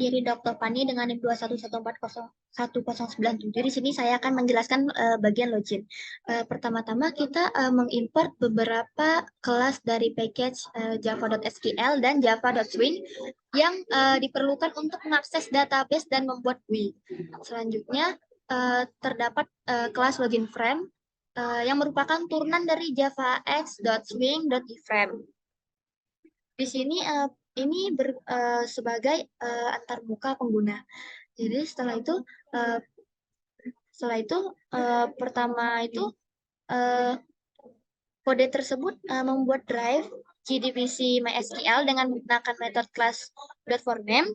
diri Dr. Pani dengan NIM 211401097. Di sini saya akan menjelaskan bagian login. Pertama-tama kita mengimport beberapa kelas dari package java.sql dan java.swing yang diperlukan untuk mengakses database dan membuat GUI. Selanjutnya terdapat kelas login frame yang merupakan turunan dari javax.swing.iframe. Di sini ini sebagai antarmuka pengguna. Jadi setelah itu pertama itu kode tersebut membuat drive JDBC MySQL dengan menggunakan metode class .forName.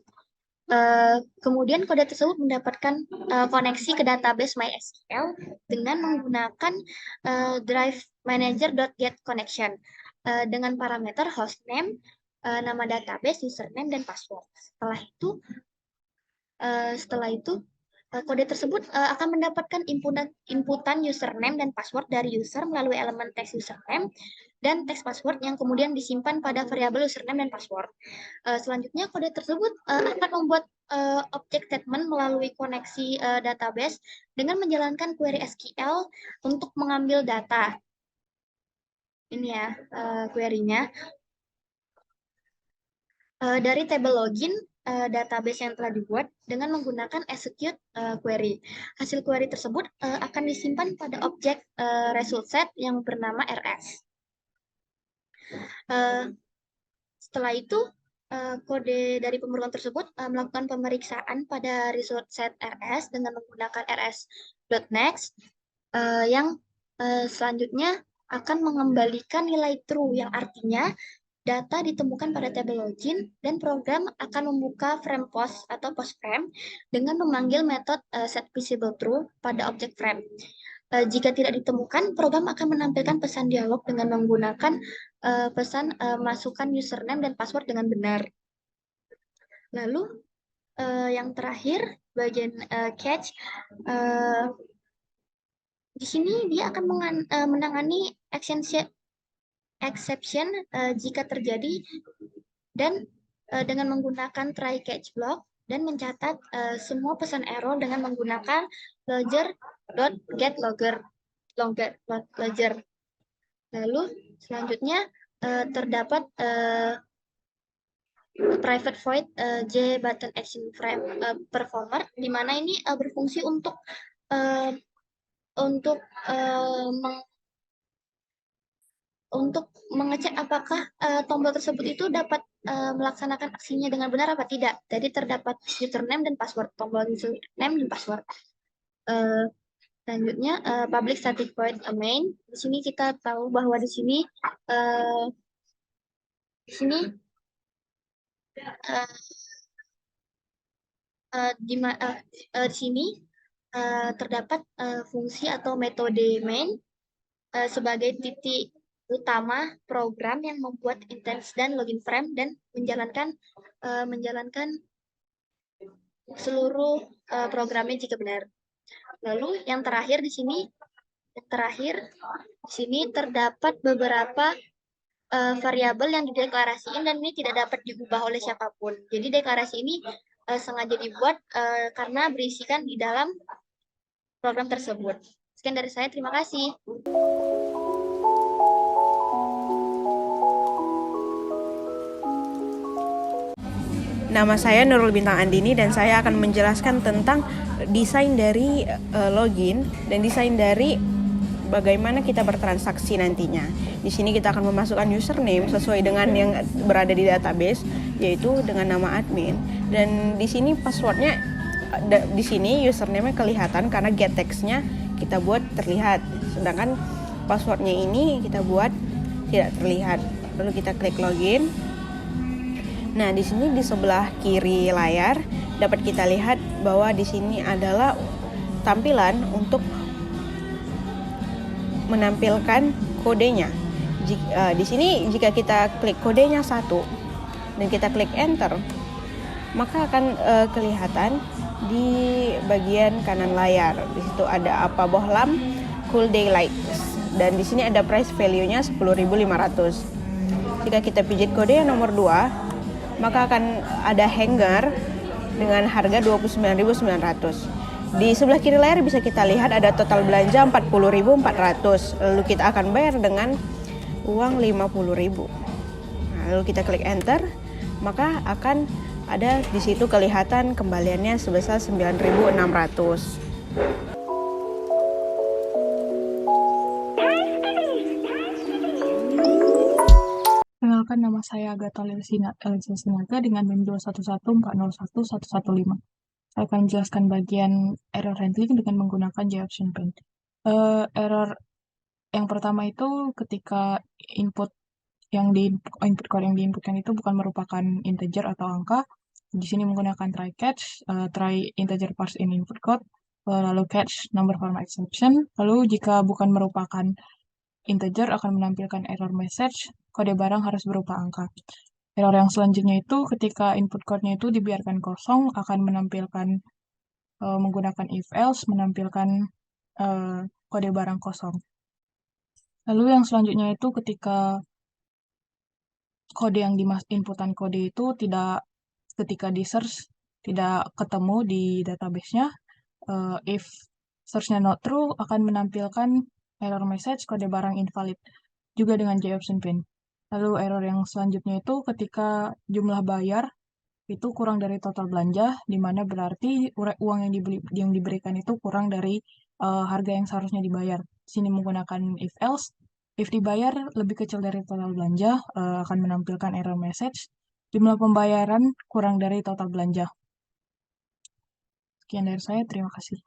Kemudian kode tersebut mendapatkan koneksi ke database MySQL dengan menggunakan drive manager.getConnection dengan parameter hostname, nama database, username, dan password. Setelah itu kode tersebut akan mendapatkan inputan username dan password dari user melalui elemen teks username dan teks password yang kemudian disimpan pada variabel username dan password. Selanjutnya kode tersebut akan membuat object statement melalui koneksi database dengan menjalankan query SQL untuk mengambil data. Ini ya query-nya. Dari tabel login database yang telah dibuat dengan menggunakan execute query. Hasil query tersebut akan disimpan pada objek result set yang bernama rs. Setelah itu, kode dari pemrograman tersebut melakukan pemeriksaan pada result set rs dengan menggunakan rs.next yang selanjutnya akan mengembalikan nilai true, yang artinya data ditemukan pada tabel login dan program akan membuka frame post atau post frame dengan memanggil metode setVisibleTrue pada objek frame. Jika tidak ditemukan, program akan menampilkan pesan dialog dengan menggunakan pesan masukkan username dan password dengan benar. Lalu yang terakhir bagian catch. Di sini dia akan menangani exception jika terjadi dan dengan menggunakan try catch block dan mencatat semua pesan error dengan menggunakan logger.getLogger. Lalu selanjutnya terdapat private void JButtonActionFramePerformer, di mana ini berfungsi untuk mengecek apakah tombol tersebut itu dapat melaksanakan aksinya dengan benar apa tidak. Jadi terdapat username dan password, tombol username dan password. Selanjutnya public static void main. Di sini kita tahu bahwa di sini terdapat fungsi atau metode main sebagai titik utama program yang membuat instance dan login frame dan menjalankan seluruh programnya jika benar. Lalu yang terakhir di sini terdapat beberapa variabel yang dideklarasikan dan ini tidak dapat diubah oleh siapapun. Jadi deklarasi ini sengaja dibuat karena berisikan di dalam program tersebut. Sekian dari saya, terima kasih. Nama saya Nurul Bintang Andini dan saya akan menjelaskan tentang desain dari login dan desain dari bagaimana kita bertransaksi nantinya. Di sini kita akan memasukkan username sesuai dengan yang berada di database, yaitu dengan nama admin. Dan di sini passwordnya, di sini username-nya kelihatan karena get text-nya kita buat terlihat. Sedangkan passwordnya ini kita buat tidak terlihat. Lalu kita klik login. Nah, di sini di sebelah kiri layar dapat kita lihat bahwa di sini adalah tampilan untuk menampilkan kodenya. Di sini jika kita klik kodenya 1 dan kita klik enter, maka akan kelihatan di bagian kanan layar. Di situ ada apa bohlam cool daylight dan di sini ada price value-nya 10.500. Jika kita pijit kode yang nomor 2, maka akan ada hanger dengan harga 29.900. Di sebelah kiri layar bisa kita lihat ada total belanja 40.400. Lalu kita akan bayar dengan uang 50.000. Nah, lalu kita klik enter, maka akan ada di situ kelihatan kembaliannya sebesar 9.600. Kenalkan, nama saya Agatha Elisa Sinaga dengan NIM 211401115. Saya akan menjelaskan bagian error handling dengan menggunakan JOptionPen. Error yang pertama itu ketika input core yang diinputkan itu bukan merupakan integer atau angka. Di sini menggunakan try catch, try integer parse in input code, lalu catch number format exception. Lalu jika bukan merupakan integer akan menampilkan error message, kode barang harus berupa angka. Error yang selanjutnya itu ketika input code-nya itu dibiarkan kosong akan menampilkan menggunakan if else menampilkan kode barang kosong. Lalu yang selanjutnya itu ketika kode yang inputan kode itu ketika di search tidak ketemu di database-nya, if search-nya not true akan menampilkan error message kode barang invalid juga dengan JOptionPen. Lalu error yang selanjutnya itu ketika jumlah bayar itu kurang dari total belanja, di mana berarti uang yang diberikan itu kurang dari harga yang seharusnya dibayar. Di sini menggunakan if else, if dibayar lebih kecil dari total belanja akan menampilkan error message jumlah pembayaran kurang dari total belanja. Sekian dari saya, terima kasih.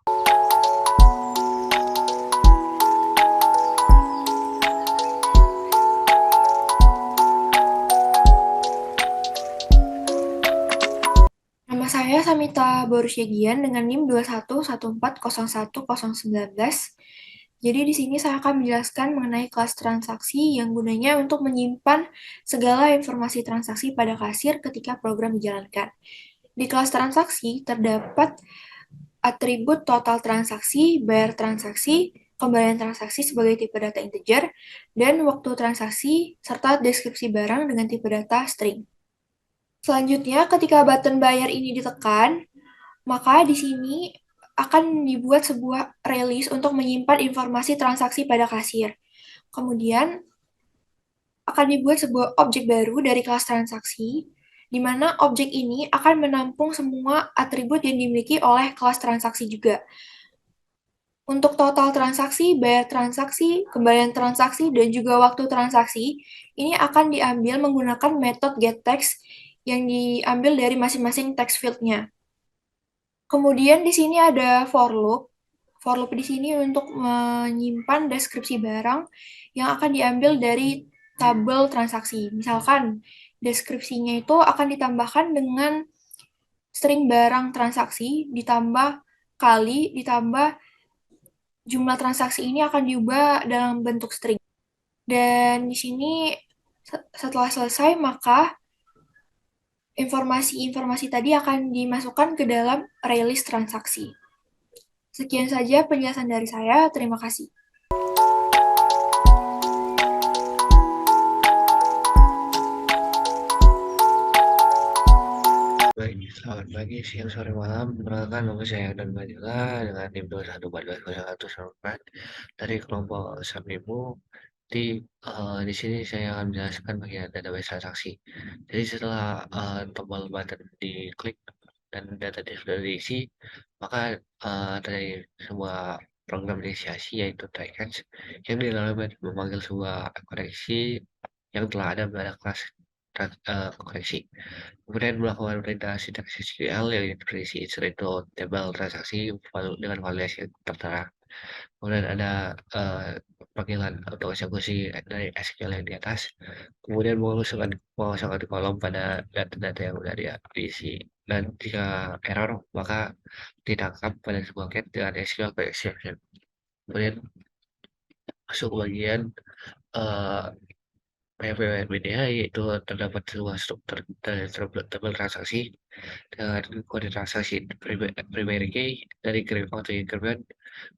Nama saya Samita Borusyagian dengan NIM 211401019. Jadi di sini saya akan menjelaskan mengenai kelas transaksi yang gunanya untuk menyimpan segala informasi transaksi pada kasir ketika program dijalankan. Di kelas transaksi terdapat atribut total transaksi, bayar transaksi, kembalian transaksi sebagai tipe data integer, dan waktu transaksi, serta deskripsi barang dengan tipe data string. Selanjutnya, ketika button bayar ini ditekan, maka di sini akan dibuat sebuah release untuk menyimpan informasi transaksi pada kasir. Kemudian, akan dibuat sebuah objek baru dari kelas transaksi, di mana objek ini akan menampung semua atribut yang dimiliki oleh kelas transaksi juga. Untuk total transaksi, bayar transaksi, kembalian transaksi, dan juga waktu transaksi, ini akan diambil menggunakan metode getText yang diambil dari masing-masing text field-nya. Kemudian di sini ada for loop. For loop di sini untuk menyimpan deskripsi barang yang akan diambil dari tabel transaksi. Misalkan deskripsinya itu akan ditambahkan dengan string barang transaksi ditambah kali ditambah jumlah transaksi ini akan diubah dalam bentuk string. Dan di sini setelah selesai maka informasi-informasi tadi akan dimasukkan ke dalam release transaksi. Sekian saja penjelasan dari saya. Terima kasih. Baik, selamat pagi, siang, sore, malam. Perkenalkan, nama saya Dan Manila dengan NIM 2142014 dari kelompok Sabnimu. Di sini saya akan menjelaskan bagian database transaksi. Jadi setelah tombol button diklik dan data sudah diisi, maka dari sebuah program inisiasi yaitu try catch yang dilalui memanggil sebuah koreksi yang telah ada pada kelas koreksi. Kemudian melakukan perintah sintaks SQL yang berisi insert into tabel transaksi dengan valuasi tertera. Kemudian ada panggilan atau eksekusi dari SQL yang di atas. Kemudian memasukkan kolom pada data-data yang sudah diisi. Dan jika error, maka ditangkap pada sebuah get dengan SQL exception. Kemudian masuk ke bagian uh, PWNBDA, yaitu terdapat sebuah struktur dari tabel transaksi dengan kode transaksi primary key dari auto increment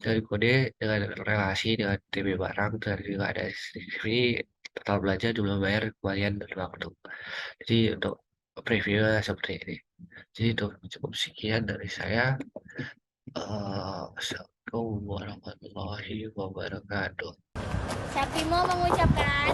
dari kode dengan relasi dengan TB barang dan juga ada deskripsi total belanja, jumlah bayar, kembalian, dan waktu. Jadi untuk preview seperti ini. Jadi itu cukup sekian dari saya. Assalamualaikum warahmatullahi wabarakatuh. Siapa mau mengucapkan?